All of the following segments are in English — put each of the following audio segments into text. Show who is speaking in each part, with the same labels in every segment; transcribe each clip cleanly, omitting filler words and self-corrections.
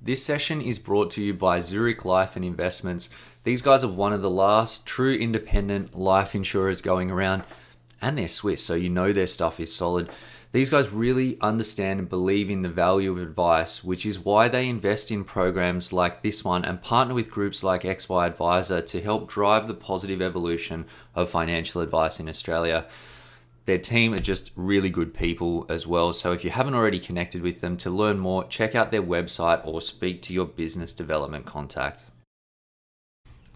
Speaker 1: This session is brought to you by Zurich Life and Investments. These guys are one of the last true independent life insurers going around, and they're Swiss, so you know their stuff is solid. These guys really understand and believe in the value of advice, which is why they invest in programs like this one and partner with groups like XY Advisor to help drive the positive evolution of financial advice in Australia. Their team are just really good people as well. So if you haven't already connected with them, to learn more, check out their website or speak to your business development contact.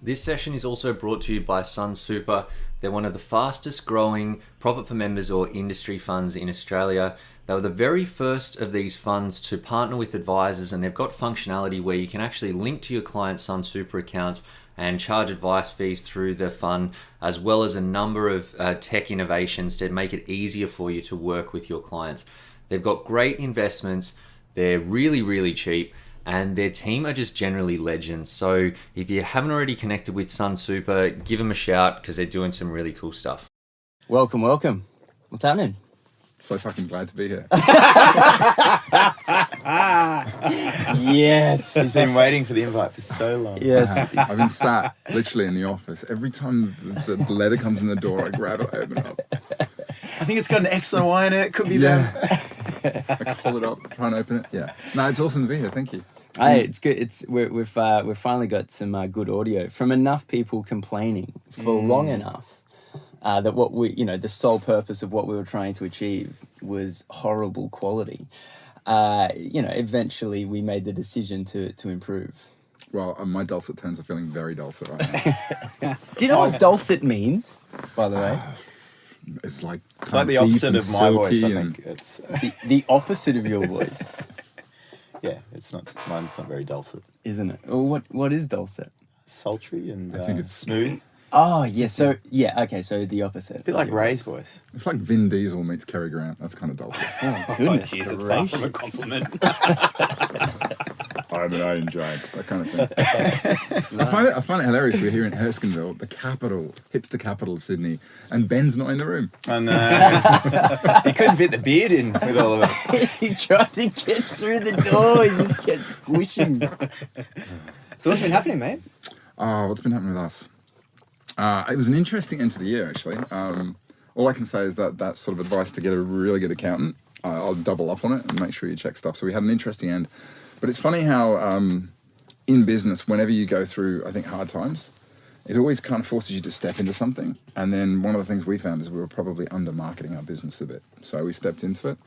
Speaker 1: This session is also brought to you by Sun Super. They're one of the fastest growing profit for members or industry funds in Australia. They were the very first of these funds to partner with advisors, and they've got functionality where you can actually link to your client's Sun Super accounts and charge advice fees through the fund, as well as a number of tech innovations to make it easier for you to work with your clients. They've got great investments. They're really, really cheap. And their team are just generally legends. So if you haven't already connected with Sun Super, give them a shout because they're doing some really cool stuff.
Speaker 2: Welcome. What's happening?
Speaker 3: So fucking glad to be here.
Speaker 2: Yes.
Speaker 4: He's been waiting for the invite for so long.
Speaker 2: Yes.
Speaker 3: I've been sat literally in the office. Every time the letter comes in the door, I grab it, I open it up.
Speaker 4: I think it's got an X and a Y in it. It could be them.
Speaker 3: I call it up, try and open it. Yeah. No, it's awesome to be here. Thank you.
Speaker 2: Hey, it's good. We've finally got some good audio from enough people complaining for long enough that what the sole purpose of what we were trying to achieve was horrible quality. Eventually we made the decision to improve.
Speaker 3: Well, my dulcet tones are feeling very dulcet right now.
Speaker 2: Do you know what dulcet means, by the way?
Speaker 3: It's like
Speaker 4: the opposite of my voice, I think. It's
Speaker 2: The opposite of your voice,
Speaker 4: yeah, mine's not very dulcet.
Speaker 2: isn't it? Well, what is dulcet?
Speaker 4: Sultry and
Speaker 3: I think it's
Speaker 4: smooth.
Speaker 2: Oh, yeah. So the opposite.
Speaker 4: A bit like Ray's voice.
Speaker 3: It's like Vin Diesel meets Cary Grant. That's kind of dulcet.
Speaker 2: Oh, goodness
Speaker 4: Jeez, it's
Speaker 2: gracious.
Speaker 4: far from a compliment.
Speaker 3: I enjoy that kind of thing. I find it hilarious. We're here in Erskineville, the capital, hipster capital of Sydney, and Ben's not in the room.
Speaker 4: I know. He couldn't fit the beard in with all of us.
Speaker 2: He tried to get through the door. He just kept squishing.
Speaker 5: So what's been happening, mate?
Speaker 3: What's been happening with us? It was an interesting end to the year, actually. All I can say is that sort of advice to get a really good accountant, I'll double up on it and make sure you check stuff. So we had an interesting end. But it's funny how in business, whenever you go through, I think, hard times, it always kind of forces you to step into something. And then one of the things we found is we were probably under-marketing our business a bit. So we stepped into it.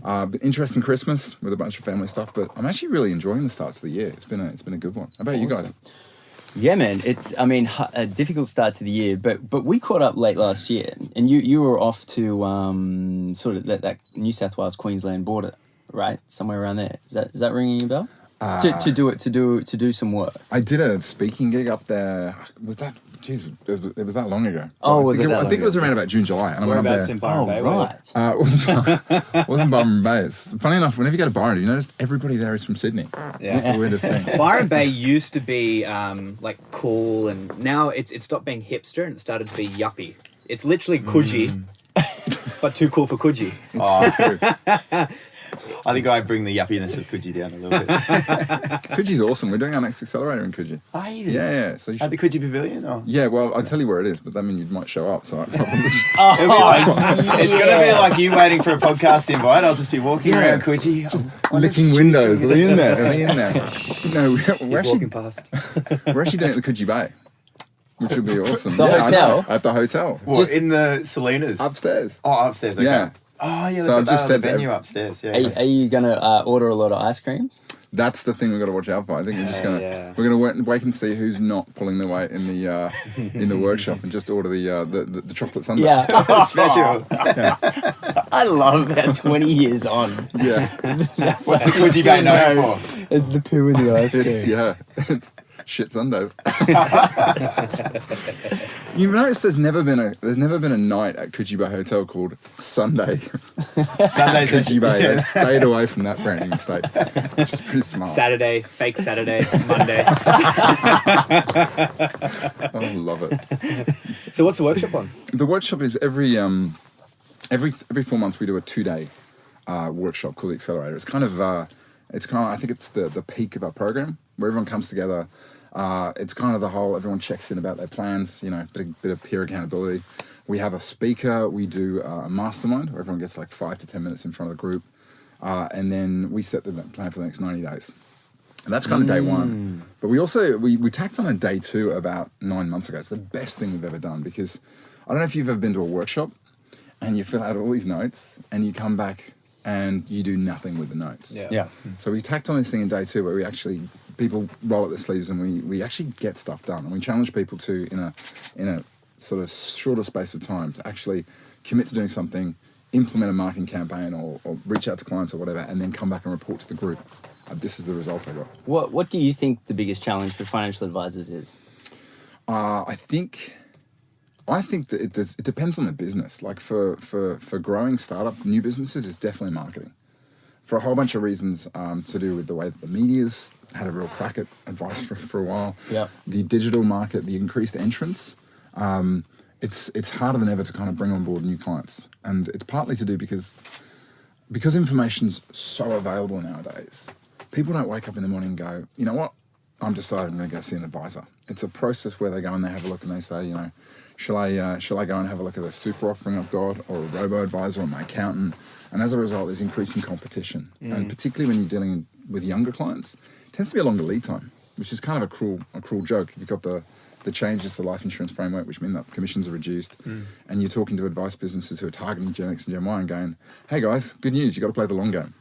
Speaker 3: But interesting Christmas with a bunch of family stuff. But I'm actually really enjoying the start to the year. It's been a good one. How about you guys?
Speaker 2: Yeah, man. It's a difficult start to the year, but we caught up late last year, and you were off to sort of that New South Wales Queensland border, right? Somewhere around there. Is that ringing a bell? To do some work.
Speaker 3: I did a speaking gig up there. Was that? Jeez, it was that long ago.
Speaker 2: Oh,
Speaker 3: I think it was around about June, July. And
Speaker 5: Whereabouts in Byron Bay?
Speaker 2: Right.
Speaker 3: It wasn't Byron Bay. Funny enough, whenever you go to Byron, you notice everybody there is from Sydney.
Speaker 5: Yeah.
Speaker 3: It's the weirdest thing.
Speaker 5: Byron Bay used to be like cool, and now it stopped being hipster and it started to be yuppie. It's literally Coogee, but too cool for Coogee.
Speaker 4: Oh,
Speaker 3: True.
Speaker 4: I think I bring the yuppiness of Coogee down a little bit.
Speaker 3: Coogie's awesome. We're doing our next accelerator in Coogee.
Speaker 4: Are you?
Speaker 3: Yeah. So you
Speaker 4: At the
Speaker 3: should,
Speaker 4: Coogee Pavilion? Or?
Speaker 3: yeah, well, I'll tell you where it is, but that means you might show up. So I probably should.
Speaker 4: It's going to be like you waiting for a podcast invite. I'll just be walking around Coogee.
Speaker 3: Licking windows. Are they in there? No,
Speaker 5: He's walking past.
Speaker 3: we're actually doing it at the Coogee Bay, which would be awesome.
Speaker 2: The hotel?
Speaker 3: At the hotel.
Speaker 4: What, in the Salinas?
Speaker 3: Upstairs.
Speaker 4: Oh, upstairs. Okay.
Speaker 3: Yeah.
Speaker 4: Oh, yeah.
Speaker 3: So I've
Speaker 4: Look at
Speaker 3: just
Speaker 4: that,
Speaker 3: said
Speaker 4: the
Speaker 3: that-
Speaker 4: venue upstairs. Yeah.
Speaker 2: Are you gonna order a lot of ice cream?
Speaker 3: That's the thing we've got to watch out for. I think we're just
Speaker 5: Yeah.
Speaker 3: we're gonna wait and see who's not pulling their weight in the workshop and just order the chocolate sundae.
Speaker 2: Yeah.
Speaker 4: Special.
Speaker 2: I love that 20 years on.
Speaker 3: Yeah.
Speaker 4: What's the Coogee Bay known for?
Speaker 2: As the poo in the ice cream.
Speaker 3: It's shit sundaes. You've noticed there's never been a night at Coogee Bay Hotel called Sunday.
Speaker 4: Sundays.
Speaker 3: Coogee Bay. They've stayed away from that branding mistake, which is pretty smart.
Speaker 5: Saturday, fake Saturday, Monday.
Speaker 3: I love it.
Speaker 5: So what's the workshop on?
Speaker 3: The workshop is every 4 months we do a 2-day workshop called the Accelerator. It's kind of It's kind of, I think it's the peak of our program where everyone comes together. It's kind of the whole, everyone checks in about their plans, you know, bit of peer accountability. We have a speaker, we do a mastermind where everyone gets like 5 to 10 minutes in front of the group. And then we set the plan for the next 90 days. And that's kind of day one. But we also, we tacked on a day 2 about 9 months ago. It's the best thing we've ever done because I don't know if you've ever been to a workshop and you fill out all these notes and you come back and you do nothing with the notes.
Speaker 2: Yeah.
Speaker 3: So we tacked on this thing in day 2 where we actually, people roll up their sleeves and we actually get stuff done. And we challenge people to, in a sort of shorter space of time, to actually commit to doing something, implement a marketing campaign or reach out to clients or whatever, and then come back and report to the group. This is the result I got.
Speaker 2: What do you think the biggest challenge for financial advisors is?
Speaker 3: I think that it depends on the business. Like for growing startup new businesses, it's definitely marketing. For a whole bunch of reasons to do with the way that the media's had a real crack at advice for a while.
Speaker 2: Yeah.
Speaker 3: The digital market, the increased entrance, it's harder than ever to kind of bring on board new clients. And it's partly to do because information's so available nowadays. People don't wake up in the morning and go, you know what, I'm decided I'm going to go see an advisor. It's a process where they go and they have a look and they say, you know, shall I go and have a look at the super offering I've got, or a robo-advisor, or my accountant? And as a result, there's increasing competition. And particularly when you're dealing with younger clients, it tends to be a longer lead time, which is kind of a cruel joke. If you've got the changes to the life insurance framework, which mean that commissions are reduced, and you're talking to advice businesses who are targeting Gen X and Gen Y and going, hey guys, good news, you've got to play the long game.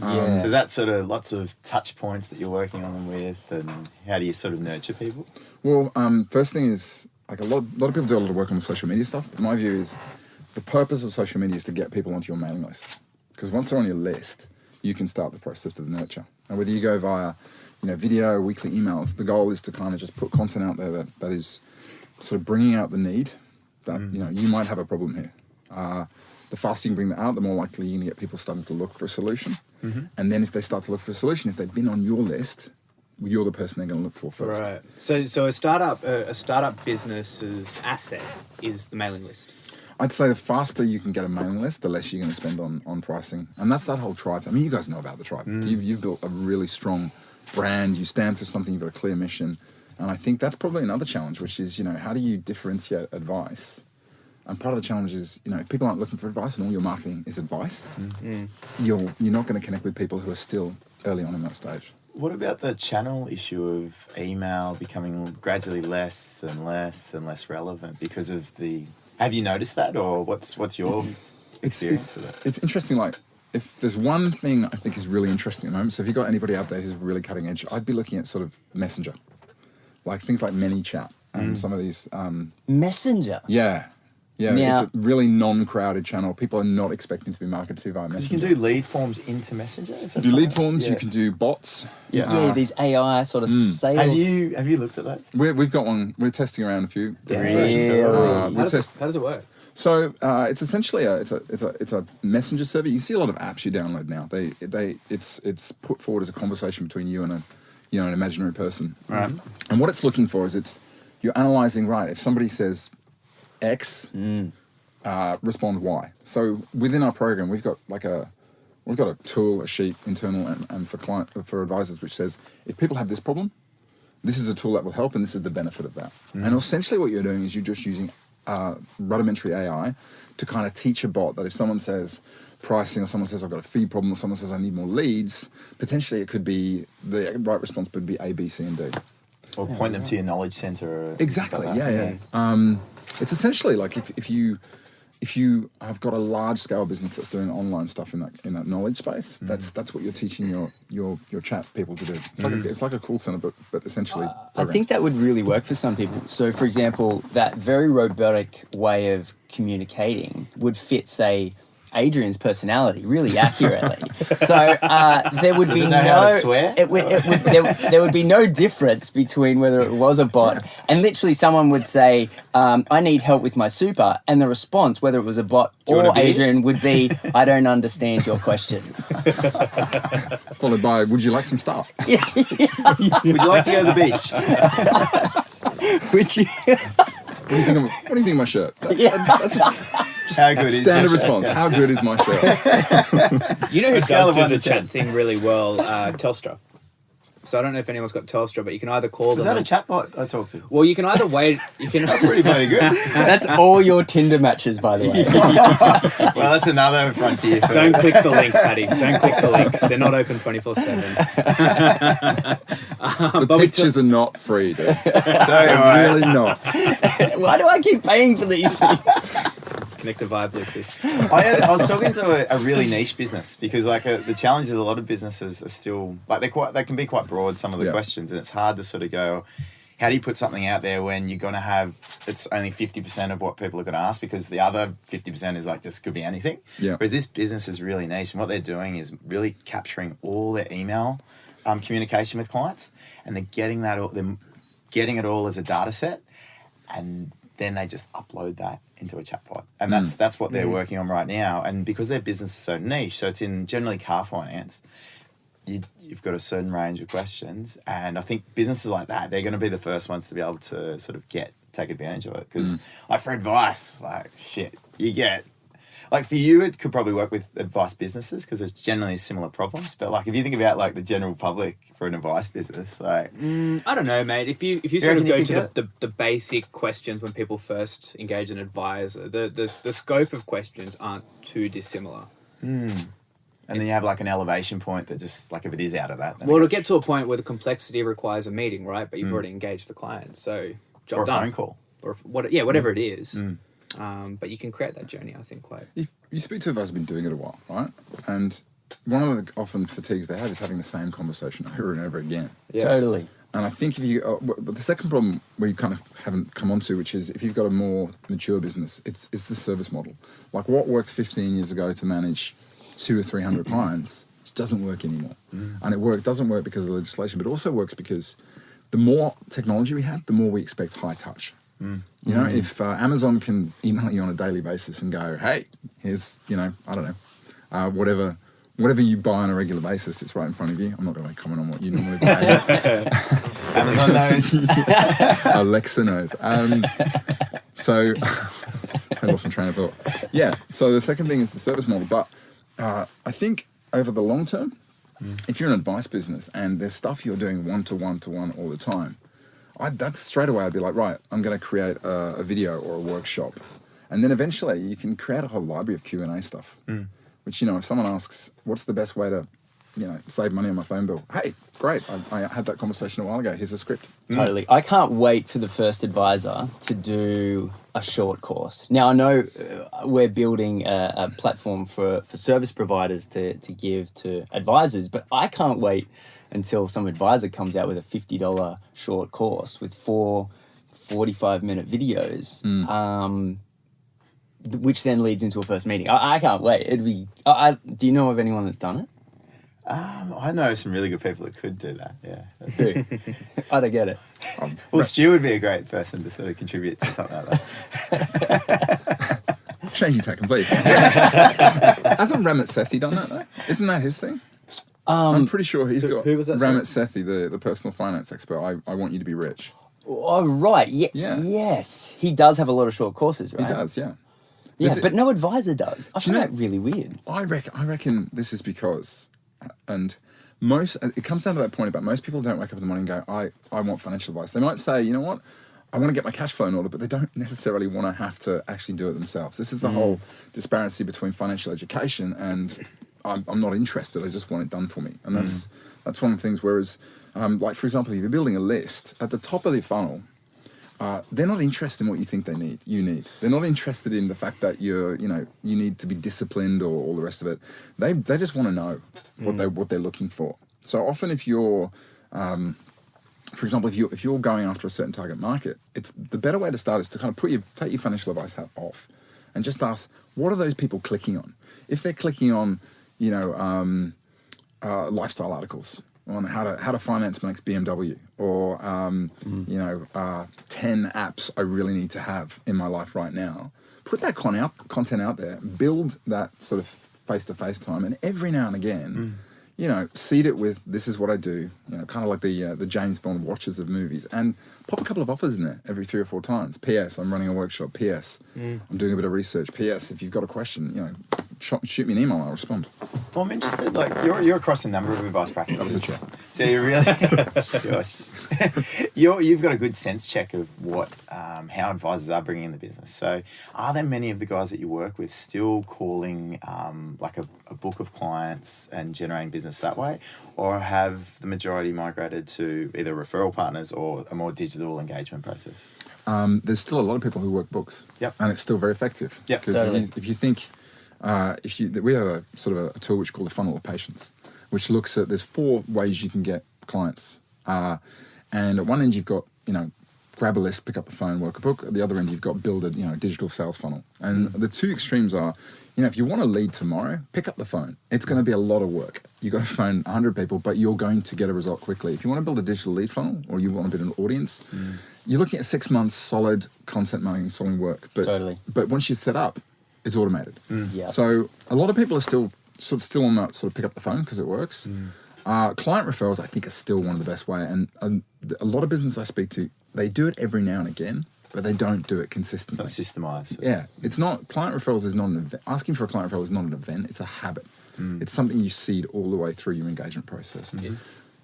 Speaker 4: So that's sort of lots of touch points that you're working on them with, and how do you sort of nurture people?
Speaker 3: Well, first thing is, like a lot of people do a lot of work on the social media stuff, but my view is the purpose of social media is to get people onto your mailing list. Because once they're on your list, you can start the process of nurture. And whether you go via, you know, video, weekly emails, the goal is to kind of just put content out there that is sort of bringing out the need that, you know, you might have a problem here. The faster you can bring that out, the more likely you're going to get people starting to look for a solution. And then if they start to look for a solution, if they've been on your list, you're the person they're going to look for first.
Speaker 5: Right. So a startup business's asset is the mailing list.
Speaker 3: I'd say the faster you can get a mailing list, the less you're going to spend on pricing. And that's that whole tribe. I mean, you guys know about the tribe. You've built a really strong brand. You stand for something. You've got a clear mission. And I think that's probably another challenge, which is, you know, how do you differentiate advice? And part of the challenge is, you know, if people aren't looking for advice and all your marketing is advice, you're not going to connect with people who are still early on in that stage.
Speaker 4: What about the channel issue of email becoming gradually less and less and less relevant because of the... Have you noticed that, or what's your experience with it?
Speaker 3: It's interesting, like, if there's one thing I think is really interesting at the moment, so if you've got anybody out there who's really cutting edge, I'd be looking at sort of Messenger. Like things like ManyChat and some of these...
Speaker 2: Messenger?
Speaker 3: Yeah. Yeah,
Speaker 2: Now,
Speaker 3: it's a really non-crowded channel. People are not expecting to be marketed to via Messenger.
Speaker 4: You can do lead forms into Messenger? Is that
Speaker 3: You can do lead
Speaker 4: something?
Speaker 3: forms, you can do bots.
Speaker 2: Yeah, these AI sort of sales.
Speaker 4: Have you looked at that?
Speaker 3: We've got one. We're testing around a few different
Speaker 2: Really?
Speaker 3: versions.
Speaker 5: How does it work?
Speaker 3: So it's essentially it's a messenger server. You see a lot of apps you download now. It's put forward as a conversation between you and an imaginary person.
Speaker 2: Right.
Speaker 3: And what it's looking for is you're analysing, right, if somebody says X, respond Y. So within our program, we've got a tool, a sheet, internal and for advisors, which says if people have this problem, this is a tool that will help, and this is the benefit of that. And essentially, what you're doing is you're just using rudimentary AI to kind of teach a bot that if someone says pricing, or someone says I've got a fee problem, or someone says I need more leads, potentially it could be the right response would be A, B, C, and D.
Speaker 4: Or point them to your knowledge center.
Speaker 3: Exactly.
Speaker 4: Like that.
Speaker 3: Yeah. It's essentially like if you have got a large scale business that's doing online stuff in that knowledge space, that's what you're teaching your chat people to do. It's like a call center, but essentially.
Speaker 2: I think that would really work for some people. So, for example, that very robotic way of communicating would fit, say, Adrian's personality really accurately. So there would be
Speaker 4: know how to swear?
Speaker 2: There would be no difference between whether it was a bot and literally someone would say, I need help with my super, and the response, whether it was a bot or Adrian, would be, I don't understand your question.
Speaker 3: Followed by, would you like some stuff?
Speaker 4: Would you like to go to the beach?
Speaker 2: Which
Speaker 3: What do you think of my shirt?
Speaker 4: How good is
Speaker 3: Standard
Speaker 4: your
Speaker 3: response.
Speaker 4: show?
Speaker 3: How good is my show?
Speaker 5: You know who
Speaker 4: A scale
Speaker 5: does
Speaker 4: of
Speaker 5: do
Speaker 4: 1
Speaker 5: the
Speaker 4: to 10.
Speaker 5: chat thing really well? Telstra. So I don't know if anyone's got Telstra, but you can either call
Speaker 4: Was
Speaker 5: them.
Speaker 4: that a chatbot I talked to?
Speaker 5: Well, you can either wait. You can.
Speaker 4: Pretty bloody good.
Speaker 2: That's all your Tinder matches, by the way.
Speaker 4: Well, that's another frontier. For
Speaker 5: Don't click the link, Paddy. Don't click the link. They're not open 24/7.
Speaker 3: The pictures are not free, dude.
Speaker 4: They're
Speaker 3: Really not.
Speaker 2: Why do I keep paying for these?
Speaker 5: Connect to via Bluetooth.
Speaker 4: I was talking to a really niche business because the challenge of a lot of businesses are still like they can be quite broad, some of the
Speaker 3: Yeah.
Speaker 4: questions, and it's hard to sort of go, how do you put something out there when you're going to have it's only 50% of what people are going to ask because the other 50% is like just could be anything.
Speaker 3: Yeah.
Speaker 4: Whereas this business is really niche, and what they're doing is really capturing all their email communication with clients, and they're getting it all as a data set, and then they just upload that into a chatbot. And that's what they're working on right now. And because their business is so niche, so it's in generally car finance, you've got a certain range of questions. And I think businesses like that, they're going to be the first ones to be able to sort of take advantage of it. Because like for advice, like shit, you get... Like for you, it could probably work with advice businesses because there's generally similar problems. But like if you think about like the general public for an advice business, like
Speaker 5: I don't know, mate. If you sort of
Speaker 4: reckon you
Speaker 5: go
Speaker 4: could
Speaker 5: to the basic questions when people first engage an advisor, the scope of questions aren't too dissimilar.
Speaker 4: and then you have like an elevation point that just like if it is out of that, then
Speaker 5: Well,
Speaker 4: it
Speaker 5: it'll
Speaker 4: goes-
Speaker 5: get to a point where the complexity requires a meeting, right? But you've already engaged the client, so job
Speaker 4: or a
Speaker 5: done.
Speaker 4: phone call.
Speaker 5: Or whatever it is. But you can create that journey, I think, quite.
Speaker 3: If you speak to advisors who've been doing it a while, right? And one of the often fatigues they have is having the same conversation over and over again.
Speaker 5: Yeah.
Speaker 2: Totally.
Speaker 3: And I think if you, but the second problem we kind of haven't come onto, which is if you've got a more mature business, it's the service model. Like what worked 15 years ago to manage 200 or 300 clients doesn't work anymore. And it doesn't work because of legislation, but also works because the more technology we have, the more we expect high touch. You know, if Amazon can email you on a daily basis and go, hey, here's, I don't know, whatever you buy on a regular basis, it's right in front of you. I'm not going to comment on what you normally buy.
Speaker 4: Amazon knows.
Speaker 3: Alexa knows. So I lost my train of thought. Yeah, so the second thing is the service model. But I think over the long term, if you're an advice business and there's stuff you're doing one-to-one all the time, that's straight away I'd be like, right, I'm going to create a video or a workshop. And then eventually you can create a whole library of Q&A stuff, which, if someone asks, what's the best way to, save money on my phone bill? Hey, great. I had that conversation a while ago. Here's a script.
Speaker 2: Totally. I can't wait for the first advisor to do a short course. Now, I know we're building a platform for service providers to give to advisors, but I can't wait until some advisor comes out with a $50 short course with 4 45-minute videos, which then leads into a first meeting. I can't wait. It'd be. Do you know of anyone that's done it?
Speaker 4: I know some really good people that could do that. Yeah.
Speaker 2: I don't get it.
Speaker 4: Well, Stu would be a great person to sort of contribute to something like that.
Speaker 3: Changing tack completely. Hasn't Ramit Sethi done that though? Isn't that his thing? I'm pretty sure he's got
Speaker 5: who was that,
Speaker 3: Ramit Sethi, the personal finance expert. I want you to be rich.
Speaker 2: Oh, right. Yeah. Yes. He does have a lot of short courses, right?
Speaker 3: He does, yeah.
Speaker 2: Yeah, but no advisor does. I
Speaker 3: Do you
Speaker 2: find
Speaker 3: know-
Speaker 2: that really weird.
Speaker 3: I reckon this is because, and it comes down to that point about most people don't wake up in the morning and go, I want financial advice. They might say, you know what, I want to get my cash flow in order, but they don't necessarily want to have to actually do it themselves. This is the whole disparity between financial education and I'm not interested. I just want it done for me, and that's one of the things. Whereas, like for example, if you're building a list at the top of the funnel, they're not interested in what you think you need. They're not interested in the fact that you need to be disciplined or all the rest of it. They just want to know what they're looking for. So often, if you're for example, if you're going after a certain target market, it's the better way to start is to kind of take your financial advice hat off, and just ask, what are those people clicking on? If they're clicking on lifestyle articles on how to finance my next BMW, or 10 apps I really need to have in my life right now, put that content out there, build that sort of face-to-face time, and every now and again, you know, seed it with, this is what I do, you know, kind of like the James Bond watches of movies, and pop a couple of offers in there every 3 or 4 times. P.S. I'm running a workshop. P.S. I'm doing a bit of research. P.S. If you've got a question, you know, shoot me an email, I'll respond.
Speaker 4: Well, I'm interested. Like you're across a number of advice practices, so you're really, you've got a good sense check of what how advisors are bringing in the business. So, are there many of the guys that you work with still calling like a book of clients and generating business that way, or have the majority migrated to either referral partners or a more digital engagement process?
Speaker 3: There's still a lot of people who work books, and it's still very effective. Because if you think. We have a sort of a tool which we call the funnel of patience, which looks at, there's 4 ways you can get clients. And at one end you've got, you know, grab a list, pick up the phone, work a book. At the other end you've got build a, you know, digital sales funnel. And the 2 extremes are, you know, if you want to lead tomorrow, pick up the phone. It's going to be a lot of work. You've got to phone 100 people, but you're going to get a result quickly. If you want to build a digital lead funnel, or you want to build an audience, you're looking at 6 months solid content marketing, solid work. But once you set up, it's automated. So a lot of people are still on that sort of pick up the phone because it works. Client referrals, I think, are still one of the best way. And a lot of business I speak to, they do it every now and again, but they don't do it consistently.
Speaker 4: It's not systemized.
Speaker 3: Yeah, it's not. Client referrals is not an event. Asking for a client referral is not an event. It's a habit. It's something you seed all the way through your engagement process.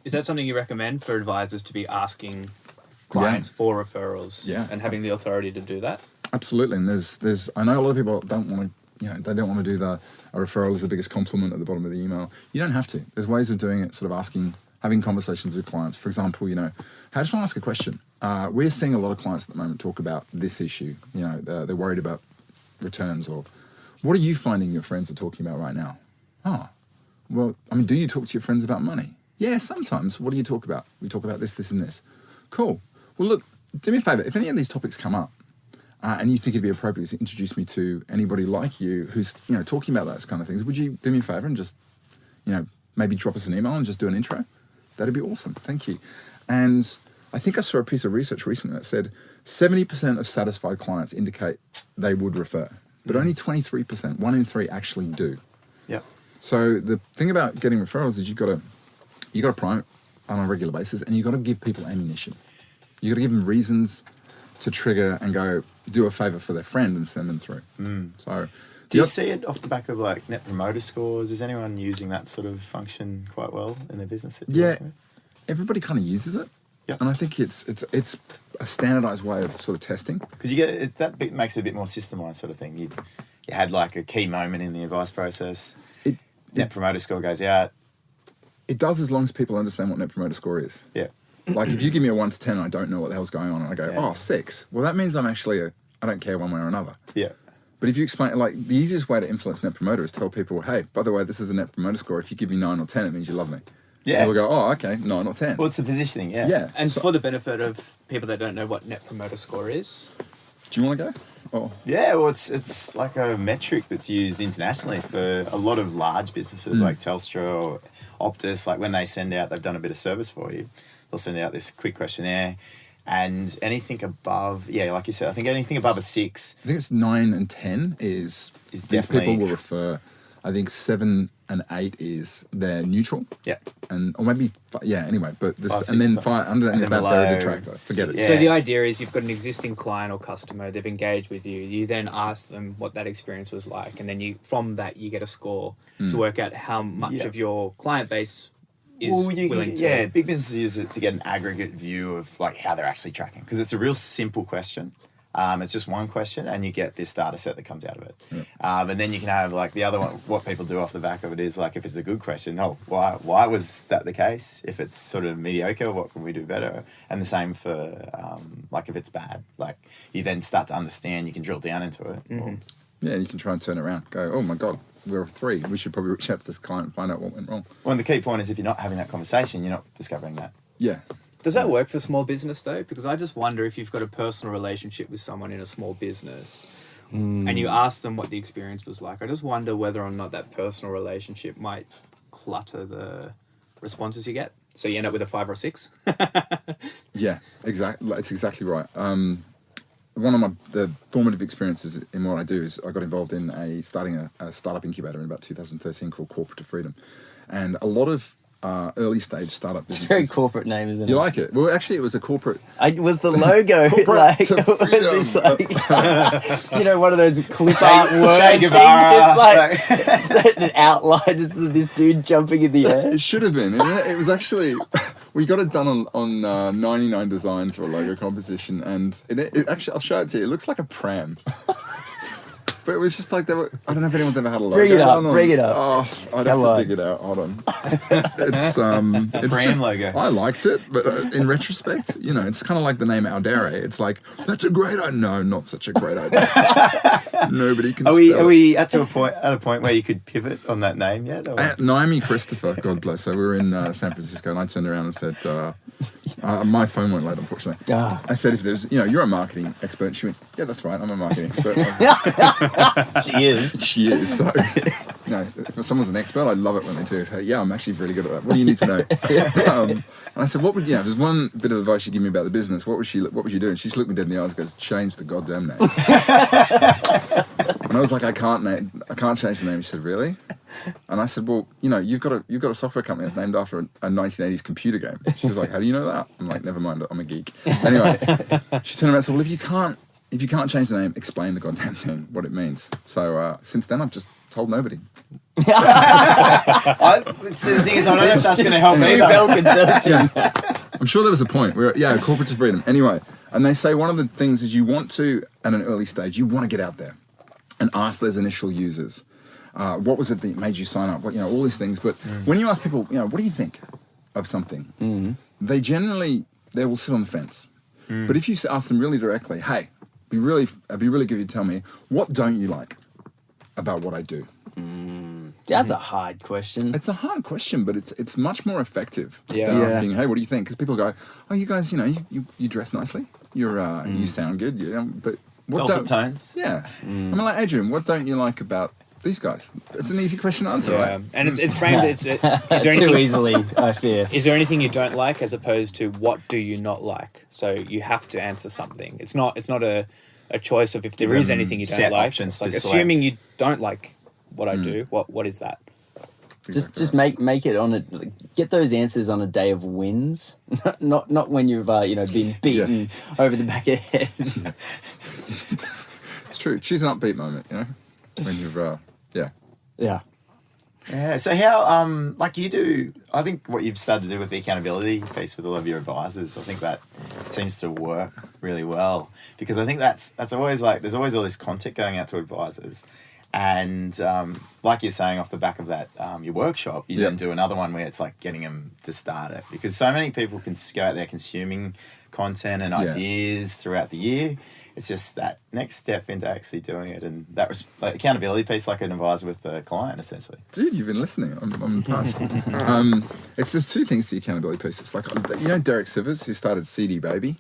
Speaker 5: Is that something you recommend for advisors to be asking clients for referrals and having the authority to do that?
Speaker 3: Absolutely, and there's I know a lot of people don't want to, you know, they don't want to do a referral is the biggest compliment at the bottom of the email. You don't have to. There's ways of doing it, sort of having conversations with clients. For example, you know, I just want to ask a question. We're seeing a lot of clients at the moment talk about this issue. You know, they're worried about returns, or what are you finding your friends are talking about right now? Oh, well, I mean, do you talk to your friends about money? Yeah, sometimes. What do you talk about? We talk about this, this, and this. Cool. Well, look, do me a favor. If any of these topics come up, and you think it'd be appropriate to introduce me to anybody like you who's, you know, talking about those kind of things, would you do me a favour and just, you know, maybe drop us an email and just do an intro? That'd be awesome. Thank you. And I think I saw a piece of research recently that said 70% of satisfied clients indicate they would refer, but only 23%, 1 in 3, actually do.
Speaker 4: Yep.
Speaker 3: So the thing about getting referrals is you got to prime it on a regular basis, and you got to give people ammunition. You got to give them reasons to trigger and go do a favour for their friend and send them through. So,
Speaker 4: do you see it off the back of like net promoter scores? Is anyone using that sort of function quite well in their business?
Speaker 3: Everybody kind of uses it.
Speaker 4: Yeah,
Speaker 3: and I think it's a standardised way of sort of testing,
Speaker 4: because you get it, that bit makes it a bit more systemised sort of thing. You had like a key moment in the advice process. Net promoter score goes out.
Speaker 3: It does, as long as people understand what net promoter score is.
Speaker 4: Yeah.
Speaker 3: Like if you give me a 1 to 10 and I don't know what the hell's going on, and I go, 6. Well, that means I'm actually I don't care one way or another.
Speaker 4: Yeah.
Speaker 3: But if you explain, like, the easiest way to influence net promoter is tell people, hey, by the way, this is a net promoter score. If you give me 9 or 10, it means you love me. Yeah. And they'll go, oh, okay, 9 or 10.
Speaker 4: Well, it's the positioning, yeah.
Speaker 3: Yeah.
Speaker 5: And for the benefit of people that don't know what net promoter score is.
Speaker 3: Do you want to go? Oh.
Speaker 4: Yeah, well, it's like a metric that's used internationally for a lot of large businesses like Telstra or Optus. Like when they send out, they've done a bit of service for you, they'll send out this quick questionnaire, and anything above, like you said, I think anything above a 6.
Speaker 3: I think it's 9 and 10 is these
Speaker 4: definitely,
Speaker 3: people will refer. I think 7 and 8 is they're neutral.
Speaker 4: Yeah.
Speaker 3: Or maybe anyway, but this
Speaker 4: 5,
Speaker 3: and then
Speaker 4: 6,
Speaker 3: 5 under and about they're a detractor. Forget it.
Speaker 5: So the idea is you've got an existing client or customer, they've engaged with you. You then ask them what that experience was like, and then from that you get a score to work out how much of your client base is willing to.
Speaker 4: Yeah, big businesses use it to get an aggregate view of like how they're actually tracking, because it's a real simple question. It's just one question, and you get this data set that comes out of it. Yeah. And then you can have like the other one. What people do off the back of it is like, if it's a good question, why was that the case? If it's sort of mediocre, what can we do better? And the same for like if it's bad, like you then start to understand. You can drill down into it.
Speaker 5: Mm-hmm.
Speaker 3: Yeah, you can try and turn it around. Go, oh my god, we're a 3. We should probably reach out to this client and find out what went wrong.
Speaker 4: Well, and the key point is if you're not having that conversation, you're not discovering that.
Speaker 3: Yeah.
Speaker 5: Does that work for small business though? Because I just wonder if you've got a personal relationship with someone in a small business and you ask them what the experience was like. I just wonder whether or not that personal relationship might clutter the responses you get. So you end up with a 5 or 6.
Speaker 3: Yeah, exactly. It's exactly right. One of the formative experiences in what I do is I got involved in starting a startup incubator in about 2013 called Corporate to Freedom. and a lot of early stage startup businesses.
Speaker 2: Very corporate name, isn't it?
Speaker 3: You like it? Well, actually, it was a corporate.
Speaker 2: Was the logo
Speaker 3: Corporate
Speaker 2: like,
Speaker 3: to
Speaker 2: was this like one of those clip art word
Speaker 4: Che
Speaker 2: things?
Speaker 4: Guevara,
Speaker 2: Just like an outline, just this dude jumping in the air.
Speaker 3: It should have been. It was actually, we got it done on 99 Designs for a logo composition, and it actually, I'll show it to you. It looks like a pram. But it was just like, I don't know if anyone's ever had a logo.
Speaker 2: Bring it up.
Speaker 3: Oh, I'd have to dig it out. Hold on. It's
Speaker 4: brand
Speaker 3: just,
Speaker 4: logo.
Speaker 3: I liked it, but in retrospect, it's kind of like the name Aldere. It's like, that's a great idea. No, not such a great idea. Nobody can
Speaker 4: Are
Speaker 3: spell
Speaker 4: we
Speaker 3: it.
Speaker 4: at a point where you could pivot on that name yet? Or?
Speaker 3: Naomi Christopher, God bless her, we were in San Francisco, and I turned around and said, my phone went late, unfortunately.
Speaker 2: Ah.
Speaker 3: I said, if there's, you're a marketing expert. She went, yeah, that's right, I'm a marketing expert.
Speaker 2: She is.
Speaker 3: She is. So, if someone's an expert, I love it when they do. Say, yeah, I'm actually really good at that. What do you need to know? And I said, what would there's one bit of advice you give me about the business. What would you do? And she just looked me dead in the eyes and goes, change the goddamn name. And I was like, I can't change the name. She said, really? And I said, well, you've got a software company that's named after a 1980s computer game. She was like, how do you know that? I'm like, never mind, I'm a geek. Anyway, she turned around and said, well, if you can't change the name, explain the goddamn thing, what it means. So since then, I've just told nobody.
Speaker 4: The thing is, I don't know if that's going to help either.
Speaker 3: I'm sure there was a point where, corporate to freedom. Anyway, and they say one of the things is you want to, at an early stage, you want to get out there and ask those initial users, what was it that made you sign up? All these things. But when you ask people, what do you think of something? They will sit on the fence. But if you ask them really directly, hey, it'd be really good if you tell me, what don't you like about what I do?
Speaker 2: That's a hard question.
Speaker 3: It's a hard question, but it's much more effective than
Speaker 5: Yeah.
Speaker 3: asking, hey, what do you think? Because people go, oh, you guys, you dress nicely. You sound good. But what
Speaker 4: Dulcet tones.
Speaker 3: Yeah. I mean, like, Adrian, what don't you like about these guys? It's an easy question to answer, right?
Speaker 5: And it's framed. Is there
Speaker 2: Too
Speaker 5: anything?
Speaker 2: easily, I fear.
Speaker 5: Is there anything you don't like, as opposed to what do you not like? So you have to answer something. It's not a choice of if there is anything you don't
Speaker 4: set
Speaker 5: like.
Speaker 4: options
Speaker 5: It's like
Speaker 4: to
Speaker 5: assuming
Speaker 4: select.
Speaker 5: you don't like what I do. What is that?
Speaker 2: Just make it on get those answers on a day of wins, not when you've been beaten over the back of the head.
Speaker 3: It's true. Choose an upbeat moment, when you've,
Speaker 2: Yeah.
Speaker 4: Yeah. So how, like you do, I think what you've started to do with the accountability piece with all of your advisors, I think that seems to work really well, because I think that's always like, there's always all this content going out to advisors. And like you're saying, off the back of that, your workshop, you then do another one where it's like getting them to start it. Because so many people can go out there consuming content and ideas throughout the year. It's just that next step into actually doing it. And that was like accountability piece, like an advisor with the client, essentially.
Speaker 3: Dude, you've been listening. I'm touched. It's just two things to the accountability piece. It's like, Derek Sivers, who started CD Baby.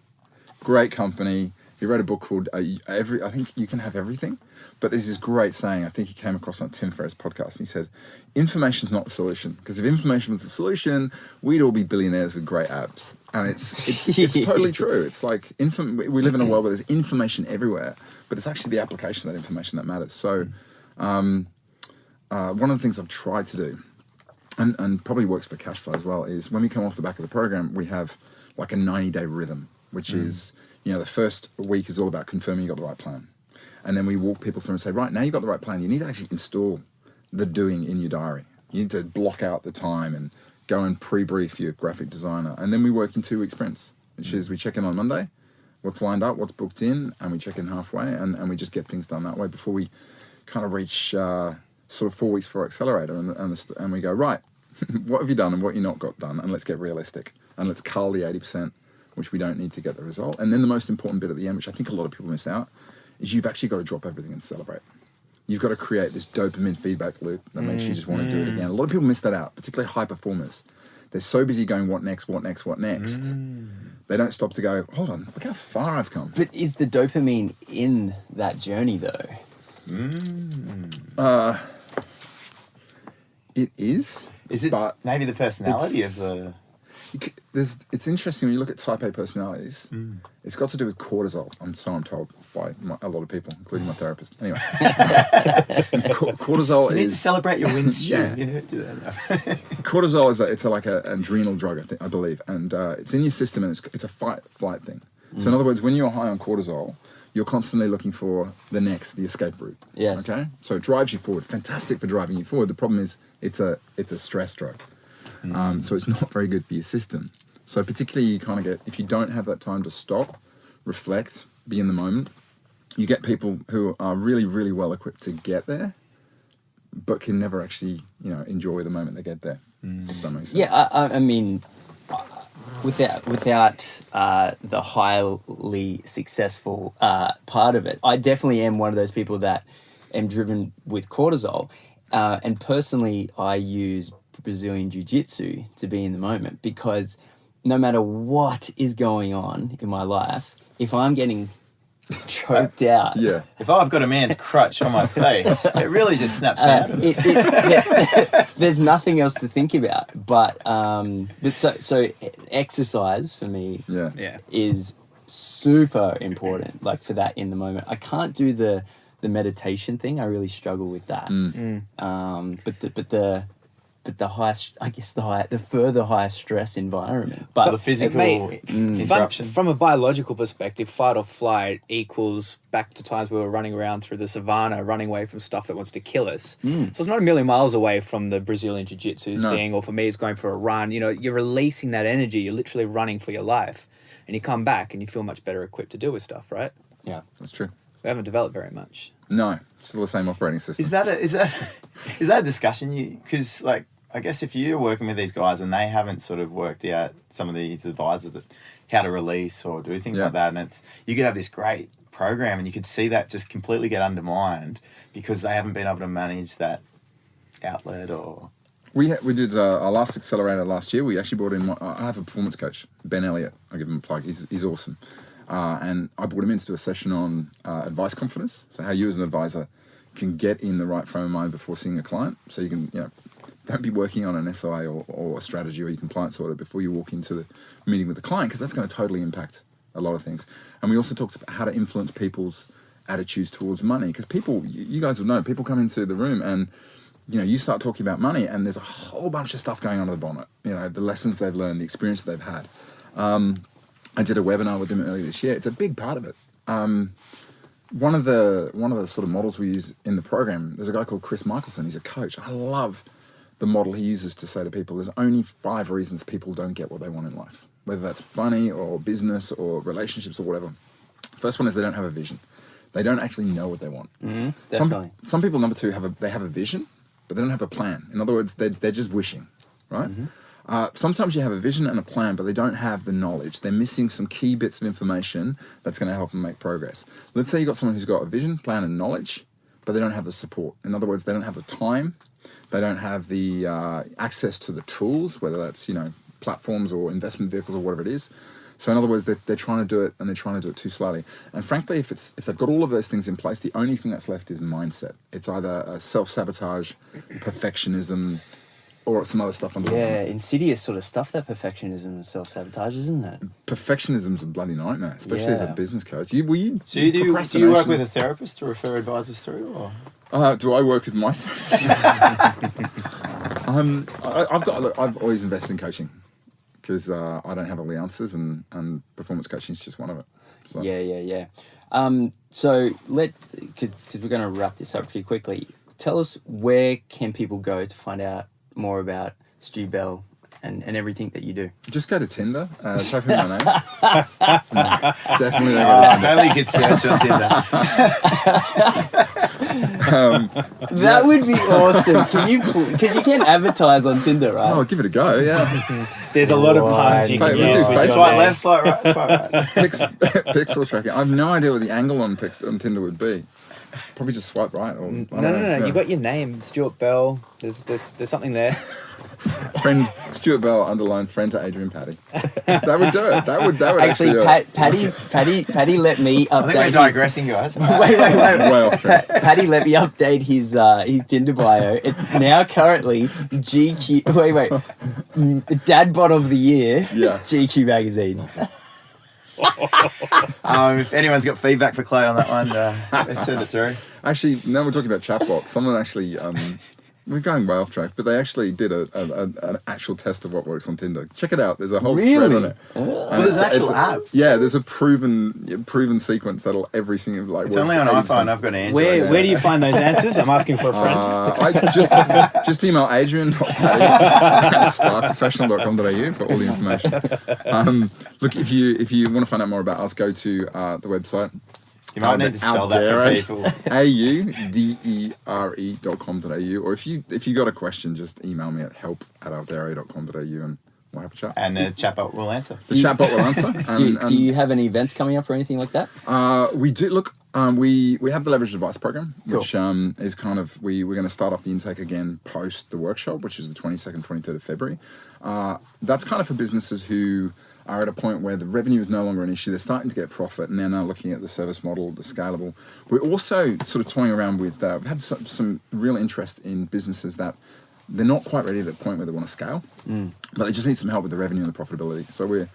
Speaker 3: Great company. He wrote a book called I think You Can Have Everything. But there's this great saying, I think he came across on Tim Ferriss' podcast, and he said, information's not the solution. Because if information was the solution, we'd all be billionaires with great abs. And it's totally true. It's like, we live in a world where there's information everywhere, but it's actually the application of that information that matters. So one of the things I've tried to do, and probably works for cash flow as well, is when we come off the back of the program, we have like a 90-day rhythm, which is, the first week is all about confirming you got the right plan. And then we walk people through and say, right, now you've got the right plan. You need to actually install the doing in your diary. You need to block out the time and go and pre-brief your graphic designer. And then we work in 2 week sprints, which is we check in on Monday, what's lined up, what's booked in, and we check in halfway, and we just get things done that way before we kind of reach sort of 4 weeks for our accelerator. And we go, right, what have you done and what you not got done? And let's get realistic. And let's cull the 80%, which we don't need to get the result. And then the most important bit at the end, which I think a lot of people miss out, is you've actually got to drop everything and celebrate. You've got to create this dopamine feedback loop that makes you just want to do it again. A lot of people miss that out, particularly high performers. They're so busy going, what next, what next, what next? They don't stop to go, hold on, look how far I've come.
Speaker 2: But is the dopamine in that journey, though?
Speaker 3: It is.
Speaker 4: Is it
Speaker 3: but
Speaker 4: maybe the personality of the...
Speaker 3: it's interesting when you look at type A personalities. It's got to do with cortisol. I'm told by a lot of people, including my therapist. Anyway, cortisol
Speaker 4: You need to
Speaker 3: is
Speaker 4: celebrate your wins, Stu.
Speaker 3: Yeah.
Speaker 4: You know, do that.
Speaker 3: cortisol is like an adrenal drug, I believe, and it's in your system, and it's a fight-flight thing. So in other words, when you're high on cortisol, you're constantly looking for the escape route.
Speaker 2: Yes.
Speaker 3: Okay. So it drives you forward. Fantastic for driving you forward. The problem is it's a stress drug. So it's not very good for your system. So particularly you kind of get, if you don't have that time to stop, reflect, be in the moment, you get people who are really, really well equipped to get there, but can never actually, enjoy the moment they get there. If that makes sense.
Speaker 2: Yeah, I mean, without the highly successful part of it, I definitely am one of those people that am driven with cortisol. And personally, I use Brazilian Jiu-Jitsu to be in the moment, because no matter what is going on in my life, if I'm getting choked out,
Speaker 3: Yeah.
Speaker 4: If I've got a man's crutch on my face, it really just snaps me out of it.
Speaker 2: there's nothing else to think about. But so exercise for me
Speaker 5: Yeah.
Speaker 2: is super important, like for that in the moment. I can't do the meditation thing. I really struggle with that. But the high, I guess the further high stress environment. But
Speaker 4: The physical interruption.
Speaker 5: From a biological perspective, fight or flight equals back to times we were running around through the savannah, running away from stuff that wants to kill us. So it's not a million miles away from the Brazilian Jiu-Jitsu thing, or for me, it's going for a run. You're releasing that energy. You're literally running for your life. And you come back and you feel much better equipped to deal with stuff, right?
Speaker 2: yeah,
Speaker 3: That's true.
Speaker 5: We haven't developed very much.
Speaker 3: No, still the same operating system.
Speaker 4: Is that a discussion? Because I guess if you're working with these guys and they haven't sort of worked out, some of these advisors, that how to release or do things like that, and you could have this great program and you could see that just completely get undermined because they haven't been able to manage that outlet or...
Speaker 3: We did our last accelerator last year. We actually brought in, I have a performance coach, Ben Elliott. I'll give him a plug. He's awesome. And I brought him in to do a session on advice confidence. So how you as an advisor can get in the right frame of mind before seeing a client. So you can, don't be working on an SI or a strategy or your compliance order before you walk into the meeting with the client, because that's going to totally impact a lot of things. And we also talked about how to influence people's attitudes towards money, because people, you guys will know, people come into the room and you start talking about money and there's a whole bunch of stuff going under the bonnet. The lessons they've learned, the experience they've had. I did a webinar with them earlier this year. It's a big part of it. One of the sort of models we use in the program, there's a guy called Chris Michelson. He's a coach. I love the model he uses to say to people, there's only 5 reasons people don't get what they want in life, whether that's money or business or relationships or whatever. First one is they don't have a vision. They don't actually know what they want.
Speaker 2: definitely.
Speaker 3: Some people, number 2, have a vision, but they don't have a plan. In other words, they're just wishing, right? Sometimes you have a vision and a plan, but they don't have the knowledge. They're missing some key bits of information that's going to help them make progress. Let's say you've got someone who's got a vision, plan, and knowledge, but they don't have the support. In other words, they don't have the time. They don't have the access to the tools, whether that's, platforms or investment vehicles or whatever it is. So in other words, they're trying to do it and they're trying to do it too slowly. And frankly, if they've got all of those things in place, the only thing that's left is mindset. It's either a self-sabotage, perfectionism, or some other stuff under the
Speaker 2: Yeah,
Speaker 3: bonnet.
Speaker 2: insidious sort of stuff, that perfectionism and self-sabotage, isn't it?
Speaker 3: Perfectionism's a bloody nightmare, especially as a
Speaker 2: Yeah.
Speaker 3: business coach.
Speaker 4: So do you work with a therapist to refer advisors through? Or?
Speaker 3: Do I work with my therapist? I've always invested in coaching because I don't have all the answers, and performance coaching is just one of it. So.
Speaker 2: Yeah. So because we're going to wrap this up pretty quickly. Tell us, where can people go to find out more about Stu Bell and everything that you do?
Speaker 3: Just go to Tinder, type in my name. No, definitely don't go to
Speaker 4: If only you could search on Tinder.
Speaker 2: That would be awesome. Because you can advertise on Tinder, right?
Speaker 3: Oh, give it a go, yeah.
Speaker 5: There's a lot of puns you
Speaker 2: Right.
Speaker 5: can
Speaker 3: Mate, we
Speaker 5: use
Speaker 3: do
Speaker 5: with
Speaker 3: Facebook.
Speaker 5: your
Speaker 4: Swipe
Speaker 5: name.
Speaker 4: left, swipe right, swipe right.
Speaker 3: Pixel tracking. I have no idea what the angle on Tinder would be. Probably just swipe right. Or, I don't
Speaker 5: No,
Speaker 3: know.
Speaker 5: no.
Speaker 3: Yeah.
Speaker 5: You got your name, Stewart Bell. There's something there.
Speaker 3: Friend Stewart Bell _ friend to Adrian Paddy. That would do it. That would actually do it.
Speaker 2: Paddy let me update.
Speaker 4: I think we're digressing, guys.
Speaker 2: Wait.
Speaker 3: Way off track.
Speaker 2: Paddy let me update his Tinder bio. It's now currently GQ. Wait. Dad Bod of the Year.
Speaker 3: Yeah.
Speaker 2: GQ magazine.
Speaker 4: If anyone's got feedback for Clay on that one, let's send it through.
Speaker 3: Actually, now we're talking about chatbots. Someone actually, we're going way off track, but they actually did an actual test of what works on Tinder. Check it out. There's a whole thread on it. And
Speaker 4: There's an actual
Speaker 3: it's
Speaker 4: app.
Speaker 3: Yeah, there's a proven sequence that'll everything like.
Speaker 4: It's
Speaker 3: works
Speaker 4: only on
Speaker 3: 80%.
Speaker 4: iPhone. I've got an Android.
Speaker 5: Where do you find those answers? I'm asking for a friend.
Speaker 3: I just email adrian.paddy@sparkprofessional.com.au for all the information. Look, if you want to find out more about us, go to the website.
Speaker 4: You might need to spell that for people.
Speaker 3: audere.com.au, or if you got a question, just email me at help@aldere.com.au and we'll have a chat.
Speaker 4: And the chatbot will answer.
Speaker 3: The chatbot will answer.
Speaker 2: Do you have any events coming up or anything like that?
Speaker 3: We do. Look, we have the Leverage Advice program,
Speaker 2: Cool.
Speaker 3: which is kind of we're going to start up the intake again post the workshop, which is the 22nd, 23rd of February. That's kind of for businesses who are at a point where the revenue is no longer an issue. They're starting to get profit, and they're now looking at the service model, the scalable. We're also sort of toying around with. We've had some real interest in businesses that they're not quite ready at the point where they want to scale, but they just need some help with the revenue and the profitability. So we're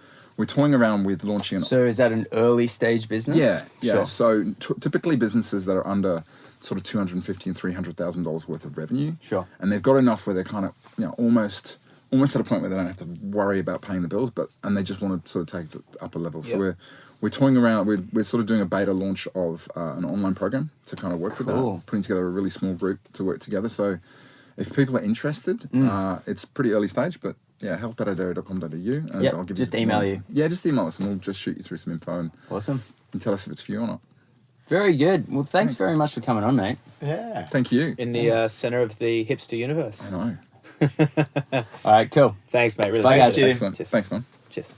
Speaker 3: toying around with launching an.
Speaker 2: So is that an early stage business?
Speaker 3: Yeah.
Speaker 2: Sure.
Speaker 3: So typically businesses that are under sort of $250,000 and $300,000 worth of revenue.
Speaker 2: Sure.
Speaker 3: And they've got enough where they're kind of almost at a point where they don't have to worry about paying the bills, and they just want to sort of take it to the upper level. So we're toying around. We're sort of doing a beta launch of an online program to kind of work with that, putting together a really small group to work together. So if people are interested, it's pretty early stage, but yeah, help@adere.com.au, and I'll give
Speaker 2: just
Speaker 3: you
Speaker 2: email you.
Speaker 3: Yeah, just email us, and we'll just shoot you through some info and
Speaker 2: Awesome.
Speaker 3: tell us if it's for you or not.
Speaker 2: Very good. Well, thanks very much for coming on, mate.
Speaker 4: Yeah.
Speaker 3: Thank you.
Speaker 5: In the center of the hipster universe.
Speaker 3: I know.
Speaker 2: All right, cool.
Speaker 5: Thanks, mate. Really
Speaker 2: Bye,
Speaker 5: thanks
Speaker 2: guys.
Speaker 5: you.
Speaker 3: Excellent.
Speaker 5: Cheers.
Speaker 3: Thanks, man.
Speaker 5: Cheers.